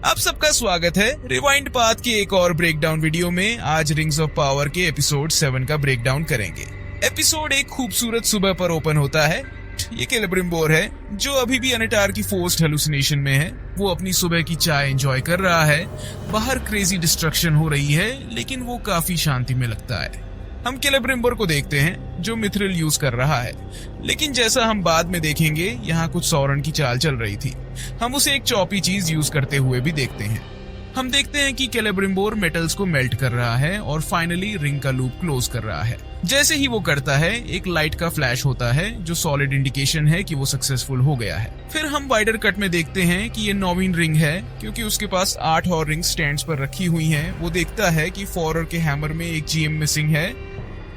आप सबका स्वागत है रिवाइंड पाथ के एक और ब्रेकडाउन वीडियो में। आज रिंग्स ऑफ पावर के एपिसोड 7 का ब्रेकडाउन करेंगे। एपिसोड एक खूबसूरत सुबह पर ओपन होता है। ये केलेब्रिम्बोर है जो अभी भी अनेटार की फोर्स्ड हेलुसिनेशन में है। वो अपनी सुबह की चाय एंजॉय कर रहा है। बाहर क्रेजी डिस्ट्रक्शन हो रही है लेकिन वो काफी शांति में लगता है। हम केलेब्रिम्बोर को देखते हैं जो मिथ्रिल यूज कर रहा है, लेकिन जैसा हम बाद में देखेंगे यहाँ कुछ सौरन की चाल चल रही थी। हम उसे एक चौपी चीज यूज करते हुए भी देखते हैं। हम देखते हैं कि केलेब्रिम्बोर मेटल्स को मेल्ट कर रहा है और फाइनली रिंग का लूप क्लोज कर रहा है। जैसे ही वो करता है एक लाइट का फ्लैश होता है जो सॉलिड इंडिकेशन है कि वो सक्सेसफुल हो गया है। फिर हम वाइडर कट में देखते हैं कि ये 9वीं रिंग है क्योंकि उसके पास 8 और रिंग स्टैंड्स पर रखी हुई हैं। वो देखता है कि फॉरर के हैमर में एक जीएम मिसिंग है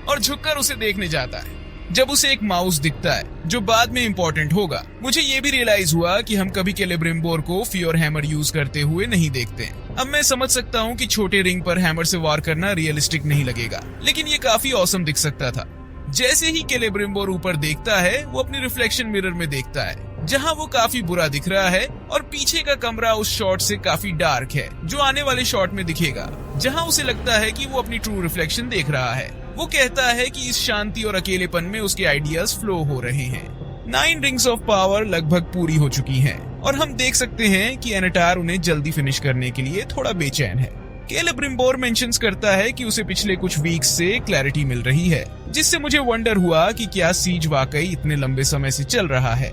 और झुककर उसे देखने जाता है। जब उसे एक माउस दिखता है जो बाद में इंपॉर्टेंट होगा। मुझे ये भी रियलाइज हुआ कि हम कभी केलेब्रिम्बोर को फियर हैमर यूज करते हुए नहीं देखते। अब मैं समझ सकता हूँ कि छोटे रिंग पर हैमर से वार करना रियलिस्टिक नहीं लगेगा, लेकिन ये काफी ऑसम दिख सकता था। जैसे ही केलेब्रिम्बोर ऊपर देखता है वो अपनी रिफ्लेक्शन मिरर में देखता है जहाँ वो काफी बुरा दिख रहा है और पीछे का कमरा उस शॉट से काफी डार्क है जो आने वाले शॉट में दिखेगा, जहाँ उसे लगता है कि वो अपनी ट्रू रिफ्लेक्शन देख रहा है। वो कहता है कि इस शांति और अकेलेपन में उसके आइडियाज फ्लो हो रहे हैं। 9 रिंग्स ऑफ पावर लगभग पूरी हो चुकी हैं और हम देख सकते हैं कि अनेटार उन्हें जल्दी फिनिश करने के लिए थोड़ा बेचैन है। केलेब्रिम्बोर मेंशंस करता है कि उसे पिछले कुछ वीक्स से क्लैरिटी मिल रही है, जिससे मुझे वंडर हुआ कि क्या सीज वाकई इतने लंबे समय से चल रहा है।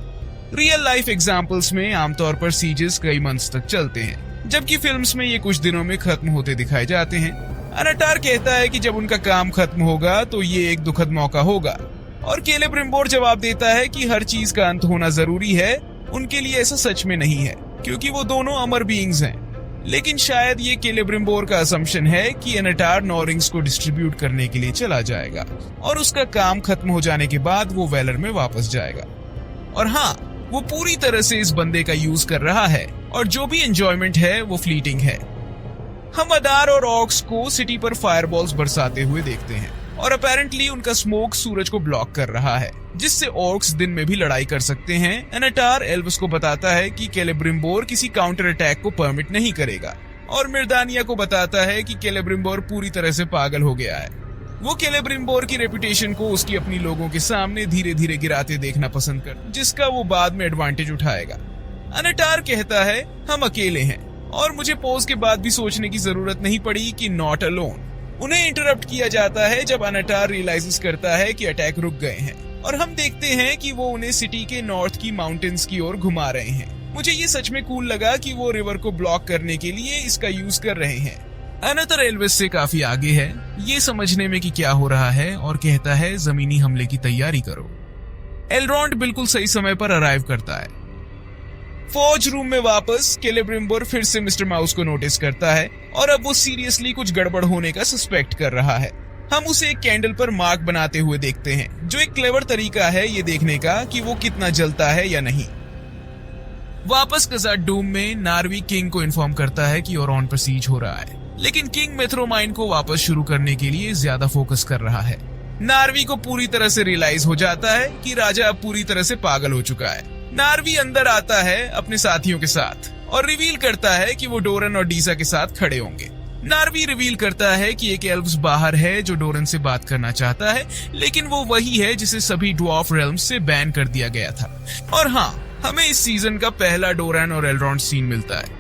रियल लाइफ एग्जाम्पल्स में आमतौर पर सीजेस कई मंथ्स तक चलते हैं, जबकि फिल्म्स में ये कुछ दिनों में खत्म होते दिखाए जाते हैं। अनेटार कहता है कि जब उनका काम खत्म होगा तो ये एक दुखद मौका होगा, और केलेब्रिम्बोर जवाब देता है कि हर चीज का अंत होना जरूरी है। उनके लिए ऐसा सच में नहीं है क्योंकि वो दोनों अमर बीइंग्स हैं। लेकिन शायद ये केलेब्रिम्बोर का असम्पशन है कि अनेटार 9 रिंग्स को डिस्ट्रीब्यूट करने के लिए चला जाएगा और उसका काम खत्म हो जाने के बाद वो वेलर में वापस जाएगा। और हाँ, वो पूरी तरह से इस बंदे का यूज कर रहा है और जो भी एंजॉयमेंट है वो फ्लीटिंग है। हम अदार और ऑक्स को सिटी पर फायरबॉल्स बरसाते हुए देखते हैं और अपेरेंटली उनका स्मोक सूरज को ब्लॉक कर रहा है, जिससे ऑक्स दिन में भी लड़ाई कर सकते हैं। अनेटार एल्विस को बताता है कि केलेब्रिम्बोर किसी काउंटर अटैक को परमिट नहीं करेगा और मिर्दानिया को बताता है कि केलेब्रिम्बोर पूरी तरह से पागल हो गया है। वो केलेब्रिम्बोर की रेपुटेशन को उसकी अपनी लोगों के सामने धीरे धीरे गिराते देखना पसंद कर, जिसका वो बाद में एडवांटेज उठाएगा। अनेटार कहता है हम अकेले हैं और मुझे पॉज के बाद भी सोचने की जरूरत नहीं पड़ी कि नॉट अलोन। उन्हें इंटरप्ट किया जाता है जब अनेटार रियलाइज करता है कि अटैक रुक गए हैं और हम देखते हैं कि वो उन्हें सिटी के नॉर्थ की माउंटेन्स की ओर घुमा रहे हैं। मुझे ये सच में कूल लगा कि वो रिवर को ब्लॉक करने के लिए इसका यूज कर रहे हैं। अनेटार एल्विस से काफी आगे है ये समझने में कि क्या हो रहा है और कहता है जमीनी हमले की तैयारी करो। एलरॉन्ड बिल्कुल सही समय पर अराइव करता है। फौज रूम में वापस केलेब्रिम्बोर फिर से मिस्टर माउस को नोटिस करता है और अब वो सीरियसली कुछ गड़बड़ होने का सस्पेक्ट कर रहा है। हम उसे एक कैंडल पर मार्क बनाते हुए देखते हैं, जो एक क्लेवर तरीका है ये देखने का कि वो कितना जलता है या नहीं। वापस कज़ाट डूम में नार्वी किंग को इन्फॉर्म करता है कि ओरॉन पर सीज हो रहा है, लेकिन किंग मेथ्रोमाइन को वापस शुरू करने के लिए ज्यादा फोकस कर रहा है। नार्वी को पूरी तरह से रियलाइज हो जाता है कि राजा अब पूरी तरह से पागल हो चुका है। नार्वी अंदर आता है अपने साथियों के साथ और रिवील करता है कि वो डोरन और डीसा के साथ खड़े होंगे। नार्वी रिवील करता है कि एक एल्व्स बाहर है जो डोरन से बात करना चाहता है, लेकिन वो वही है जिसे सभी ड्वार्फ रेल्म्स से बैन कर दिया गया था। और हाँ, हमें इस सीजन का पहला डोरन और एलरॉन्ड सीन मिलता है।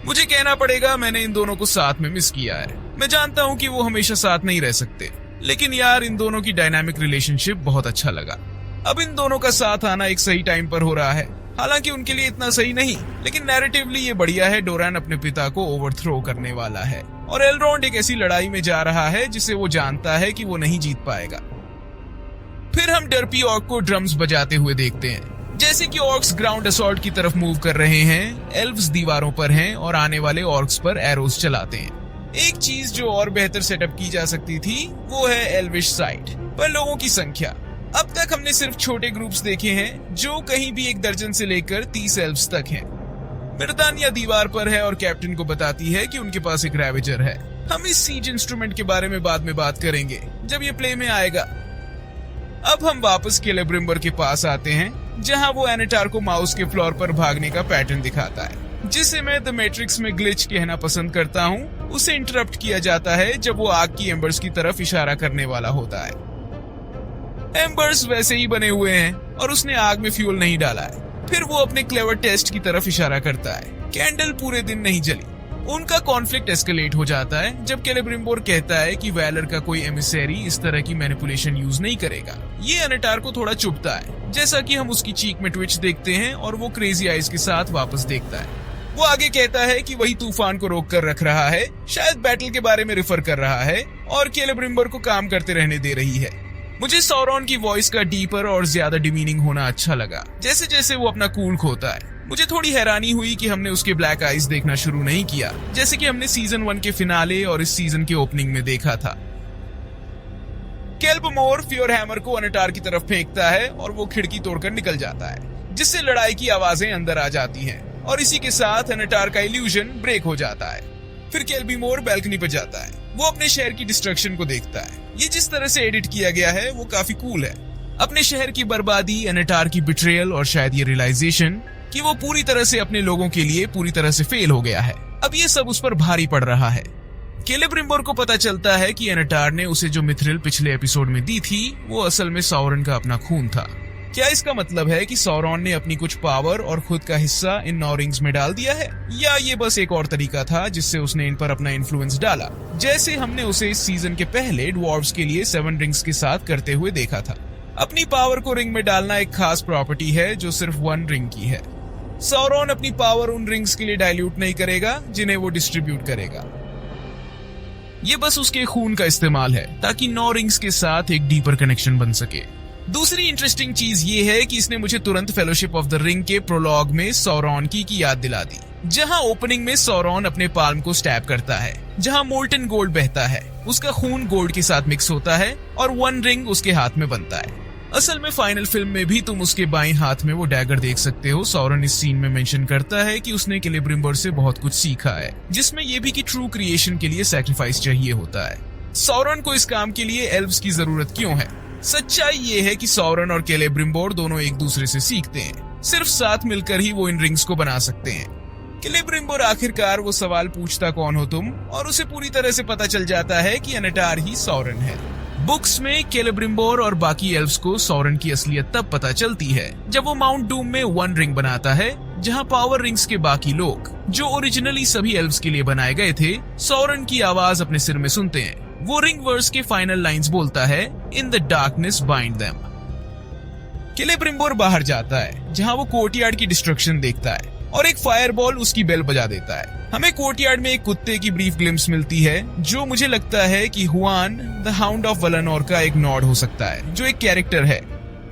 मुझे कहना पड़ेगा मैंने इन दोनों को साथ में मिस किया है। मैं जानता हूँ कि वो हमेशा साथ नहीं रह सकते, लेकिन यार इन दोनों की डायनामिक रिलेशनशिप बहुत अच्छा लगा। अब इन दोनों का साथ आना एक सही टाइम पर हो रहा है, हालांकि उनके लिए इतना सही नहीं, लेकिन नैरेटिवली ये बढ़िया है। डोरन अपने पिता को ओवरथ्रो करने वाला है और एलरॉन्ड एक ऐसी लड़ाई में जा रहा है जिसे वो जानता है कि वो नहीं जीत पाएगा। फिर हम डर्पी ऑर्क को ड्रम्स बजाते हुए देखते हैं। जैसे कि ऑर्क्स ग्राउंड असॉल्ट की तरफ मूव कर रहे हैं, एल्व्स दीवारों पर हैं और आने वाले ऑर्क्स पर एरोज चलाते हैं। एक चीज जो और बेहतर सेटअप की जा सकती थी वो है एल्विश साइड पर लोगों की संख्या। अब तक हमने सिर्फ छोटे ग्रुप्स देखे हैं जो कहीं भी 1 दर्जन से लेकर 30 एल्व्स तक हैं। मिर्दानिया दीवार पर है और कैप्टन को बताती है कि उनके पास एक रैवेजर है। हम इस सीज इंस्ट्रूमेंट के बारे में बाद में बात करेंगे जब ये प्ले में आएगा। अब हम वापस केलेब्रिम्बोर के पास आते हैं जहां वो अनेटार को माउस के फ्लोर पर भागने का पैटर्न दिखाता है। जिसे मैं द मैट्रिक्स में ग्लिच कहना पसंद करता हूँ, उसे इंटरप्ट किया जाता है जब वो आग की एम्बर्स की तरफ इशारा करने वाला होता है। एम्बर्स वैसे ही बने हुए हैं और उसने आग में फ्यूल नहीं डाला है। फिर वो अपने क्लेवर टेस्ट की तरफ इशारा करता है। कैंडल पूरे दिन नहीं जली। उनका कॉन्फ्लिक्ट एस्केलेट हो जाता है जब केलेब्रिम्बोर कहता है कि वैलर का कोई एमिसेरी इस तरह की मैनिपुलेशन यूज नहीं करेगा। ये अनेटार को थोड़ा चुभता है, जैसा कि हम उसकी चीक में ट्विच देखते हैं और वो क्रेजी आइज के साथ वापस देखता है। वो आगे कहता है कि वही तूफान को रोक कर रख रहा है, शायद बैटल के बारे में रिफर कर रहा है और केलेब्रिम्बोर को काम करते रहने दे रही है। मुझे सौरॉन की वॉइस का डीपर और ज्यादा डिमीनिंग होना अच्छा लगा जैसे जैसे वो अपना कूल खोता है। मुझे थोड़ी हैरानी हुई कि हमने उसके ब्लैक आइज देखना शुरू नहीं किया, जैसे कि हमने सीजन 1 के फिनाले और इस सीजन के ओपनिंग में देखा था। केल्बमोर फ्योर हैमर को अनेटार की तरफ फेंकता है और वो खिड़की तोड़कर निकल जाता है, जिससे लड़ाई की आवाजें अंदर आ जाती हैं और इसी के साथ अनेटार का इल्यूजन ब्रेक हो जाता है। फिर केल्बमोर बैल्कनी पर जाता है। वो अपने शहर की डिस्ट्रक्शन को देखता है। ये जिस तरह से एडिट किया गया है वो काफी कूल है। अपने शहर की बर्बादी, अनेटार की बिट्रेयल और शायद ये रियलाइजेशन कि वो पूरी तरह से अपने लोगों के लिए पूरी तरह से फेल हो गया है। अब ये सब उस पर भारी पड़ रहा है। केलेब्रिम्बोर को पता चलता है कि अनेटार ने उसे जो मिथ्रिल पिछले एपिसोड में दी थी वो असल में सौरन का अपना खून था। क्या इसका मतलब है कि सौरॉन ने अपनी कुछ पावर और खुद का हिस्सा इन 9 रिंग्स में डाल दिया है, या ये बस एक और तरीका था जिससे उसने इन पर अपना इन्फ्लुएंस डाला, जैसे हमने उसे इस सीजन के पहले ड्वार्फ्स के लिए 7 रिंग्स के साथ करते हुए देखा था। अपनी पावर को रिंग में डालना एक खास प्रॉपर्टी है जो सिर्फ 1 रिंग की है। सौरॉन अपनी पावर उन रिंग्स के लिए डाइल्यूट नहीं करेगा जिन्हें वो डिस्ट्रीब्यूट करेगा। ये बस उसके खून का इस्तेमाल है ताकि 9 रिंग्स के साथ एक डीपर कनेक्शन बन सके। दूसरी इंटरेस्टिंग चीज ये है कि इसने मुझे तुरंत फेलोशिप ऑफ द रिंग के प्रोलॉग में सौरॉन की याद दिला दी, जहां ओपनिंग में सौरॉन अपने पाल्म को स्टैब करता है, जहां मोल्टन गोल्ड बहता है, उसका खून गोल्ड के साथ मिक्स होता है और 1 रिंग उसके हाथ में बनता है। असल में फाइनल फिल्म में भी तुम उसके बाएं हाथ में वो डैगर देख सकते हो। सौरन इस सीन में मेंशन करता है कि उसने केलेब्रिम्बोर से बहुत कुछ सीखा है, जिसमें ये भी कि ट्रू क्रिएशन के लिए सैक्रिफाइस चाहिए होता है। सौरन को इस काम के लिए एल्व्स की जरूरत क्यों है? सच्चाई ये है कि सौरन और केलेब्रिम्बोर दोनों एक दूसरे से सीखते हैं। सिर्फ साथ मिलकर ही वो इन रिंग्स को बना सकते हैं। केलेब्रिम्बोर आखिरकार वो सवाल पूछता कौन हो तुम, और उसे पूरी तरह से पता चल जाता है कि अनेटार ही सौरन है। बुक्स में केलेब्रिम्बोर और बाकी एल्व्स को सौरन की असलियत तब पता चलती है जब वो माउंट डूम में 1 रिंग बनाता है, जहां पावर रिंग्स के बाकी लोग, जो ओरिजिनली सभी एल्व्स के लिए बनाए गए थे, सौरन की आवाज अपने सिर में सुनते हैं। वो रिंग वर्स के फाइनल लाइंस बोलता है, in the darkness bind them. Celebrimbor बाहर जाता है जहां वो कोर्टयार्ड की डिस्ट्रक्शन देखता है और एक फायरबॉल उसकी बेल बजा देता है। हमें कोर्टयार्ड में एक कुत्ते की ब्रीफ ग्लिम्स मिलती है, जो मुझे लगता है कि हुआन द हाउंड ऑफ वलनोर का एक नॉड हो सकता है, जो एक कैरेक्टर है।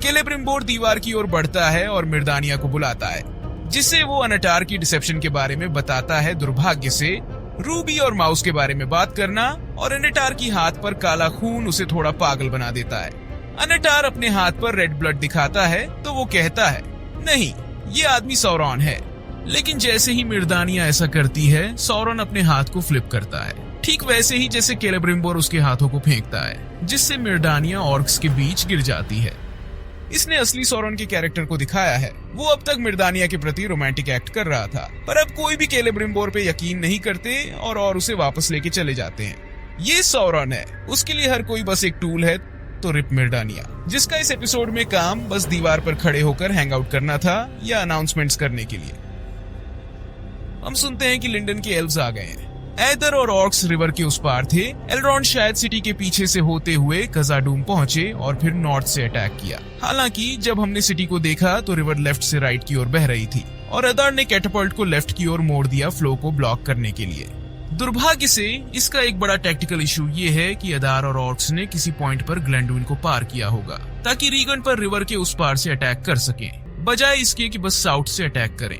केलेब्रिम्बोर दीवार की ओर बढ़ता है और मिर्दानिया को बुलाता है, जिससे वो अनेटार की डिसेप्शन के बारे में बताता है। दुर्भाग्य से रूबी और माउस के बारे में बात करना और अनेटार की हाथ पर काला खून उसे थोड़ा पागल बना देता है। अनेटार अपने हाथ पर रेड ब्लड दिखाता है तो वो कहता है, नहीं, ये आदमी सौरॉन है। लेकिन जैसे ही मिर्दानिया ऐसा करती है, सौरॉन अपने हाथ को फ्लिप करता है, ठीक वैसे ही जैसे केलेब्रिम्बोर उसके हाथों को फेंकता है, जिससे मिर्दानिया ऑर्क्स के बीच गिर जाती है। इसने असली सौरॉन के कैरेक्टर को दिखाया है। वो अब तक मिर्दानिया के प्रति रोमांटिक एक्ट कर रहा था, पर अब कोई भी केलेब्रिम्बोर पे यकीन नहीं करते और उसे वापस लेके चले जाते हैं। ये सौरॉन है, उसके लिए हर कोई बस एक टूल है। तो रिप मिर्दानिया, जिसका इस एपिसोड में काम बस दीवार पर खड़े होकर हैंग आउट करना था या अनाउंसमेंट्स करने के लिए। हम सुनते हैं कि लिंडन के एल्व्स आ गए हैं। एदर और ऑर्क्स रिवर के उस पार थे। एल्रॉन्ड शायद सिटी के पीछे से होते हुए खजाडूम पहुंचे और फिर नॉर्थ से अटैक किया। हालांकि जब हमने सिटी को देखा तो रिवर लेफ्ट से राइट की ओर बह रही थी और अदार ने कैटापल्ट को लेफ्ट की ओर मोड़ दिया फ्लो को ब्लॉक करने के लिए। दुर्भाग्य से इसका एक बड़ा टेक्निकल इशू ये है कि अदार और ऑर्क्स ने किसी पॉइंट पर ग्लेंडुइन को पार किया होगा ताकि रीगन पर रिवर के उस पार से अटैक कर सकें, बजाय इसके कि बस साउथ से अटैक करें।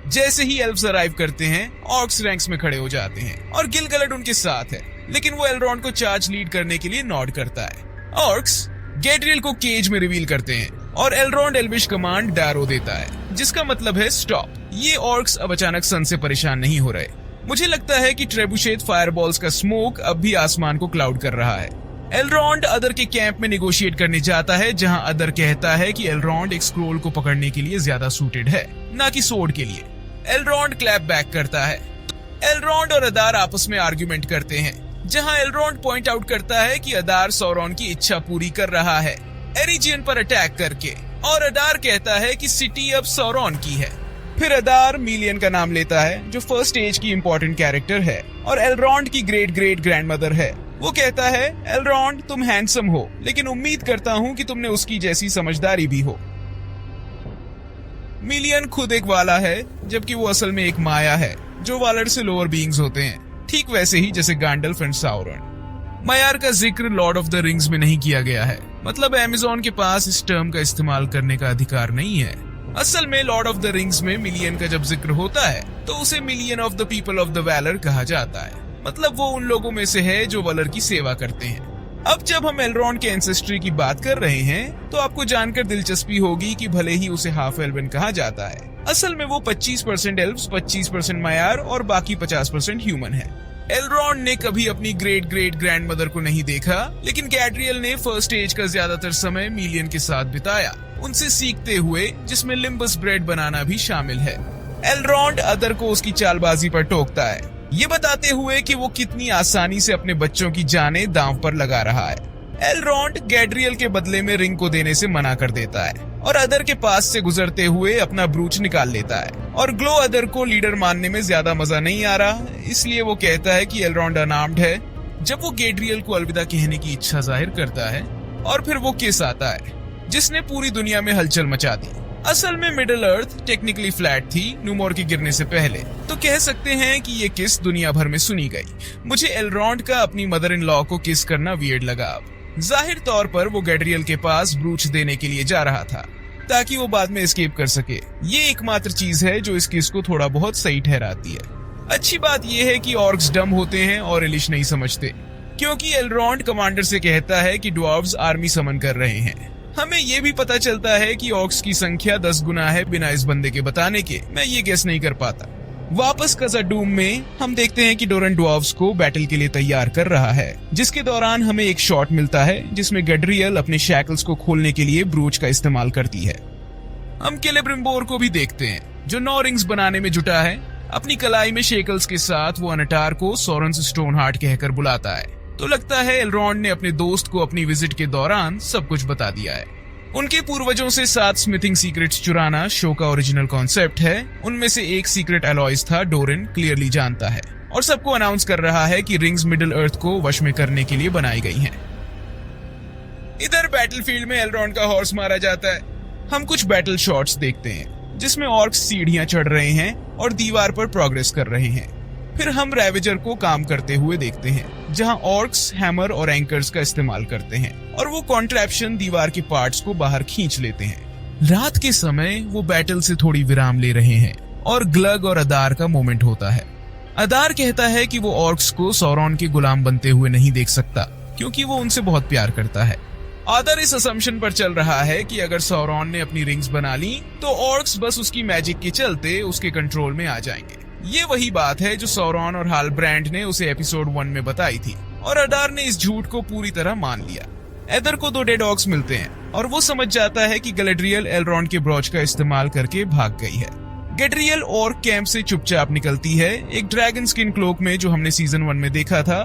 जैसे ही एल्व्स अराइव करते हैं, ऑर्क्स रैंक्स में खड़े हो जाते हैं और गिलगलड उनके साथ है, लेकिन वो एल्रॉन्ड को चार्ज लीड करने के लिए नॉड करता है। ऑर्क्स गैड्रियल को केज में रिवील करते हैं और एल्रॉन्ड एल्विश कमांड डैरो देता है, जिसका मतलब है स्टॉप। ये ऑर्क्स अब अचानक सन से परेशान नहीं हो रहे। मुझे लगता है कि ट्रेबुशेट फायरबॉल्स का स्मोक अब भी आसमान को क्लाउड कर रहा है। एल्रॉन्ड अदर के कैंप में निगोशिएट करने जाता है, जहां अदर कहता है कि एल्रॉन्ड एक स्क्रोल को पकड़ने के लिए ज्यादा सूटेड है, ना कि सोर्ड के लिए। एलरॉन्ड क्लैप बैक करता है। एलरॉन्ड और अदार आपस में आर्ग्यूमेंट करते हैं, जहां एलरॉन्ड पॉइंट आउट करता है कि अदार सौरॉन की इच्छा पूरी कर रहा है एरिजियन पर अटैक करके, और अदार कहता है कि सिटी अब सौरॉन की है। फिर अदार मिलियन का नाम लेता है, जो फर्स्ट एज की इंपॉर्टेंट कैरेक्टर है और एलरॉन्ड की ग्रेट ग्रेट ग्रैंडमदर है। वो कहता है, एलरॉन्ड तुम हैंडसम हो, लेकिन उम्मीद करता हूँ कि तुमने उसकी जैसी समझदारी भी हो। मिलियन खुद एक वाला है, जबकि वो असल में एक माया है, जो वालर से लोअर बीइंग्स होते हैं, ठीक वैसे ही जैसे गैंडल्फ एंड साउरन। मायार का जिक्र लॉर्ड ऑफ द रिंग्स में नहीं किया गया है, मतलब अमेज़न के पास इस टर्म का इस्तेमाल करने का अधिकार नहीं है। असल में लॉर्ड ऑफ द रिंग्स में मिलियन का जब जिक्र होता है तो उसे million of the people of the Valar कहा जाता है, मतलब वो उन लोगों में से है जो वलर की सेवा करते हैं। अब जब हम एलरॉन्ड के एंसेस्ट्री की बात कर रहे हैं तो आपको जानकर दिलचस्पी होगी कि भले ही उसे हाफ एल्वन कहा जाता है, असल में वो 25% एल्व्स, 25% मायार और बाकी 50% ह्यूमन है। एलरॉन्ड ने कभी अपनी ग्रेट ग्रेट ग्रैंडमदर को नहीं देखा, लेकिन गैड्रियल ने फर्स्ट एज का ज्यादातर समय मिलियन के साथ बिताया, उनसे सीखते हुए, जिसमें लिम्बस ब्रेड बनाना भी शामिल है। एलरॉन्ड अदर को उसकी चालबाजी पर टोकता है, ये बताते हुए कि वो कितनी आसानी से अपने बच्चों की जानें दांव पर लगा रहा है। एलरॉन्ड गैड्रियल के बदले में रिंग को देने से मना कर देता है और अदर के पास से गुजरते हुए अपना ब्रूच निकाल लेता है, और ग्लो अदर को लीडर मानने में ज्यादा मजा नहीं आ रहा, इसलिए वो कहता है कि एलरॉन्ड अनार्म्ड है। जब वो गैड्रियल को अलविदा कहने की इच्छा जाहिर करता है, और फिर वो किस आता है, जिसने पूरी दुनिया में हलचल मचा दी। असल में मिडिल अर्थ टेक्निकली फ्लैट थी न्यूमोर के गिरने से पहले, तो कह सकते हैं कि ये किस दुनिया भर में सुनी गई। मुझे एलरॉन्ड का अपनी मदर इन लॉ को किस करना वियर्ड लगा। अब जाहिर तौर पर वो गैड्रियल के पास ब्रूच देने के लिए जा रहा था, ताकि वो बाद में एस्केप कर सके। ये एकमात्र चीज है जो इस किस को थोड़ा बहुत सही ठहराती है। अच्छी बात यह है कि ऑर्क्स डम होते हैं और एलिश नहीं समझते, क्योंकि एलरॉन्ड कमांडर से कहता है कि ड्वार्व्स आर्मी समन कर रहे हैं। हमें ये भी पता चलता है कि ऑर्क्स की संख्या 10 गुना है बिना इस बंदे के बताने के। मैं ये गेस नहीं कर पाता। वापस खज़ार-डूम में हम देखते हैं कि डोरन ड्वार्व्स को बैटल के लिए तैयार कर रहा है, जिसके दौरान हमें एक शॉट मिलता है जिसमें गैड्रियल अपने शैकल्स को खोलने के लिए ब्रूच का इस्तेमाल करती है। हम केलेब्रिम्बोर को भी देखते हैं, जो 9 रिंग्स बनाने में जुटा है। अपनी कलाई में शेकल्स के साथ वो अनटार को सोरेंस स्टोन हार्ट कहकर बुलाता है, तो लगता है एलरॉन्ड ने अपने दोस्त को अपनी विजिट के दौरान सब कुछ बता दिया है। उनके पूर्वजों से 7 स्मिथिंग सीक्रेट्स चुराना शो का ओरिजिनल कॉन्सेप्ट है। उनमें से एक सीक्रेट अलॉयज था, डोरन क्लियरली जानता है और सबको अनाउंस कर रहा है कि रिंग्स मिडिल अर्थ को वश में करने के लिए बनाई गई हैं। इधर बैटलफील्ड में एलरॉन्ड का हॉर्स मारा जाता है। हम कुछ बैटल शॉट्स देखते हैं जिसमें ऑर्क्स सीढ़ियां चढ़ रहे हैं और दीवार पर प्रोग्रेस कर रहे हैं। फिर हम रेवेजर को काम करते हुए देखते हैं, जहां ऑर्क्स हैमर और एंकर्स का इस्तेमाल करते हैं और वो कॉन्ट्रैप्शन दीवार के पार्ट्स को बाहर खींच लेते हैं। रात के समय वो बैटल से थोड़ी विराम ले रहे हैं और ग्लग और अदार का मोमेंट होता है। अदार कहता है कि वो ऑर्क्स को सौरॉन के गुलाम बनते हुए नहीं देख सकता, क्योंकि वो उनसे बहुत प्यार करता है। अदार इस असम्पशन पर चल रहा है कि अगर सौरॉन ने अपनी रिंग्स बना ली तो ऑर्क्स बस उसकी मैजिक के चलते उसके कंट्रोल में आ जाएंगे। ये वही बात है जो सौरॉन और हालब्रांड ने उसे एपिसोड 1 में बताई थी, और अदार ने इस झूठ को पूरी तरह मान लिया। एदर को 2 डेड ऑर्क्स मिलते हैं और वो समझ जाता है कि गैलेड्रियल एलरॉन्ड के ब्रोच का इस्तेमाल करके भाग गई है। गैड्रियल और कैंप से चुपचाप निकलती है, एक ड्रैगन स्किन क्लोक में, जो हमने सीजन 1 में देखा था।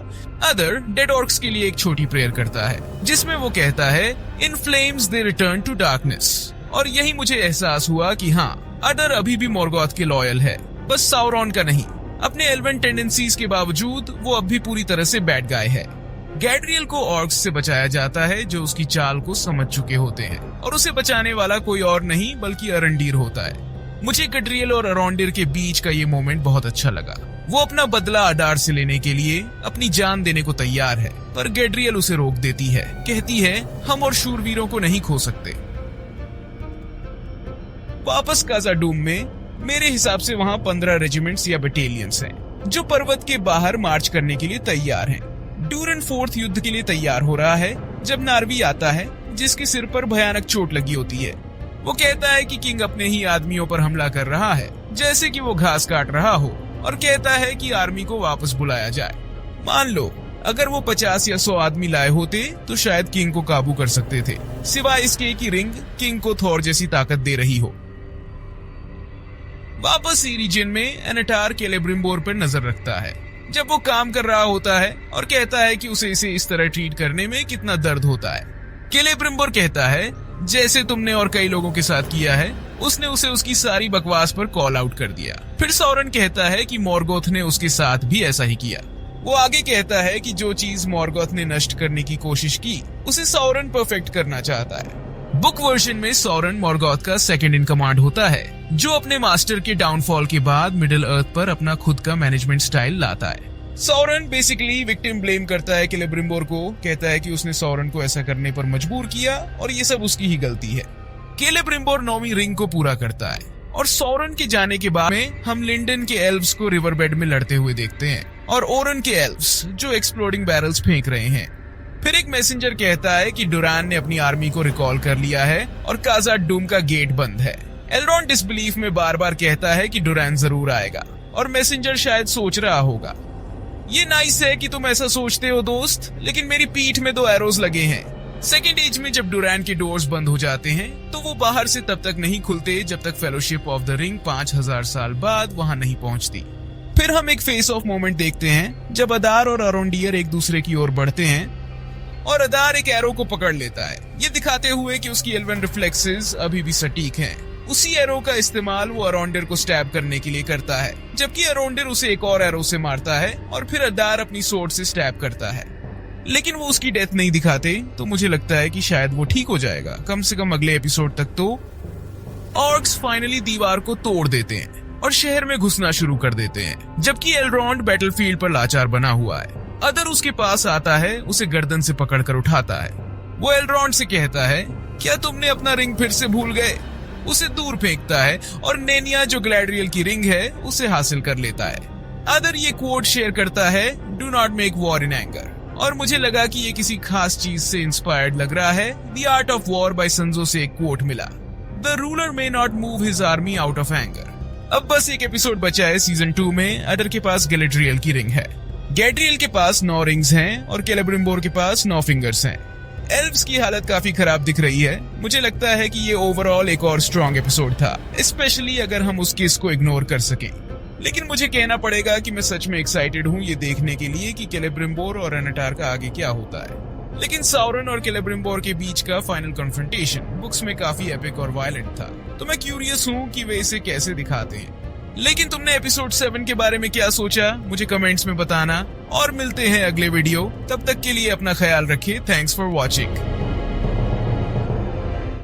अदर डेड ऑर्क्स के लिए एक छोटी प्रेयर करता है, जिसमें वो कहता है, in flames they return to darkness. और यही मुझे एहसास हुआ कि हाँ, अदर अभी भी मोर्गोथ के लॉयल है, बस साउरॉन का नहीं। अपने एल्वन टेंडेंसीज के बावजूद वो अब भी पूरी तरह से बैड गाय है। गैड्रियल को ऑर्क्स से बचाया जाता है, जो उसकी चाल को समझ चुके होते हैं, और उसे बचाने वाला कोई और नहीं बल्कि अरंडीर होता है। मुझे गैड्रियल और अरंडीर के बीच का ये मोमेंट बहुत अच्छा लगा। वो अपना बदला अडार से लेने के लिए अपनी जान देने को तैयार है, पर गैड्रियल उसे रोक देती है, कहती है, हम और शूरवीरों को नहीं खो सकते। वापस खज़ार-डूम में मेरे हिसाब से वहाँ 15 रेजिमेंट्स या बटालियंस हैं, जो पर्वत के बाहर मार्च करने के लिए तैयार हैं। डूरन 4th युद्ध के लिए तैयार हो रहा है जब नार्वी आता है, जिसके सिर पर भयानक चोट लगी होती है। वो कहता है कि किंग अपने ही आदमियों पर हमला कर रहा है, जैसे कि वो घास काट रहा हो, और कहता है कि आर्मी को वापस बुलाया जाए। मान लो अगर वो 50 या 100 आदमी लाए होते तो शायद किंग को काबू कर सकते थे, सिवाय इसके कि रिंग किंग को थॉर जैसी ताकत दे रही हो। वापस ई रीजन में एनाटार केलेब्रिम्बोर पर नजर रखता है जब वो काम कर रहा होता है और कहता है कि उसे इसे इस तरह ट्रीट करने में कितना दर्द होता है। केलेब्रिम्बोर कहता है जैसे तुमने और कई लोगों के साथ किया है। उसने उसे उसकी सारी बकवास पर कॉल आउट कर दिया। फिर सॉरन कहता है कि मॉर्गोथ ने उसके साथ भी ऐसा ही किया। वो आगे कहता है कि जो चीज मॉर्गोथ ने नष्ट करने की कोशिश की उसे सॉरन परफेक्ट करना चाहता है। बुक वर्जन में सॉरन मॉर्गोथ का सेकंड इन कमांड होता है जो अपने मास्टर के डाउनफॉल के बाद मिडिल अर्थ पर अपना खुद का मैनेजमेंट स्टाइल लाता है। सॉरन बेसिकली विक्टिम ब्लेम करता है केलेब्रिम्बोर को, कहता है कि उसने सॉरन को ऐसा करने पर मजबूर किया और ये सब उसकी ही गलती है। केलेब्रिम्बोर 9वीं रिंग को पूरा करता है और सॉरन के जाने के बाद में हम लिंडन के एल्व्स को रिवर बेड में लड़ते हुए देखते हैं और ओरन के एल्व्स जो एक्सप्लोडिंग बैरल्स फेंक रहे हैं। फिर एक मैसेंजर कहता है कि डुरान ने अपनी आर्मी को रिकॉल कर लिया है और काजाड डूम का गेट बंद है। एल्रोन डिसबिलीफ में बार बार कहता है कि डुरान जरूर आएगा और मैसेंजर शायद सोच रहा होगा, ये नाइस है कि तुम ऐसा सोचते हो दोस्त, लेकिन मेरी पीठ में 2 एरोज लगे हैं। सेकेंड एज में जब डुरान के डोर्स बंद हो जाते हैं तो वो बाहर से तब तक नहीं खुलते जब तक फेलोशिप ऑफ द रिंग 5000 साल बाद वहां नहीं पहुंचती। फिर हम एक फेस ऑफ मोमेंट देखते हैं जब अदार और अरोंडियर एक दूसरे की ओर बढ़ते हैं और अदार एक एरो को पकड़ लेता है, ये दिखाते हुए कि उसकी एल्वन रिफ्लेक्सेस अभी भी सटीक हैं। उसी एरो का इस्तेमाल वो अरोंडियर को स्टैब करने के लिए करता है, जबकि अरोंडियर उसे एक और एरो से मारता है और फिर अदार अपनी सोर्ड से स्टैब करता है। लेकिन वो उसकी डेथ नहीं दिखाते, तो मुझे लगता है कि शायद वो ठीक हो जाएगा, कम से कम अगले एपिसोड तक। तो ऑर्क्स फाइनली दीवार को तोड़ देते हैं और शहर में घुसना शुरू कर देते हैं, जबकि एल्रोंड बैटलफील्ड पर लाचार बना हुआ है। अदर उसके पास आता है, उसे गर्दन से पकड़कर उठाता है। वो एल्रोंड से कहता है, क्या तुमने अपना रिंग फिर से भूल गए? उसे दूर फेंकता है और नेनिया जो ग्लैड्रियल की रिंग है उसे हासिल कर लेता है। अदर ये कोट शेयर करता है, do not make war in anger, और मुझे लगा कि ये किसी खास चीज से इंस्पायर्ड लग रहा है। The Art of War by Sun Tzu से एक कोट मिला, the ruler may not move his army out of anger. अब बस एक एपिसोड बचा है सीजन 2 में। अदर के पास गैलेड्रियल की रिंग है, गैड्रियल के पास 9 रिंग्स हैं और केलेब्रिम्बोर के पास 9 फिंगर्स हैं। एल्व्स की हालत काफी खराब दिख रही है। मुझे लगता है कि ये ओवरऑल एक और स्ट्रॉन्ग एपिसोड था, स्पेशली अगर हम उस किस को इग्नोर कर सकें। लेकिन मुझे कहना पड़ेगा कि मैं सच में एक्साइटेड हूँ ये देखने के लिए कि केलेब्रिम्बोर और एनाटार का आगे क्या होता है। लेकिन सॉरन और केलेब्रिम्बोर के बीच का फाइनल कन्फ्रंटेशन बुक्स में काफी एपिक और वायलेंट था, तो मैं क्यूरियस हूँ कि वे इसे कैसे दिखाते हैं। लेकिन तुमने एपिसोड 7 के बारे में क्या सोचा, मुझे कमेंट्स में बताना। और मिलते हैं अगले वीडियो, तब तक के लिए अपना ख्याल रखिए। Thanks for watching.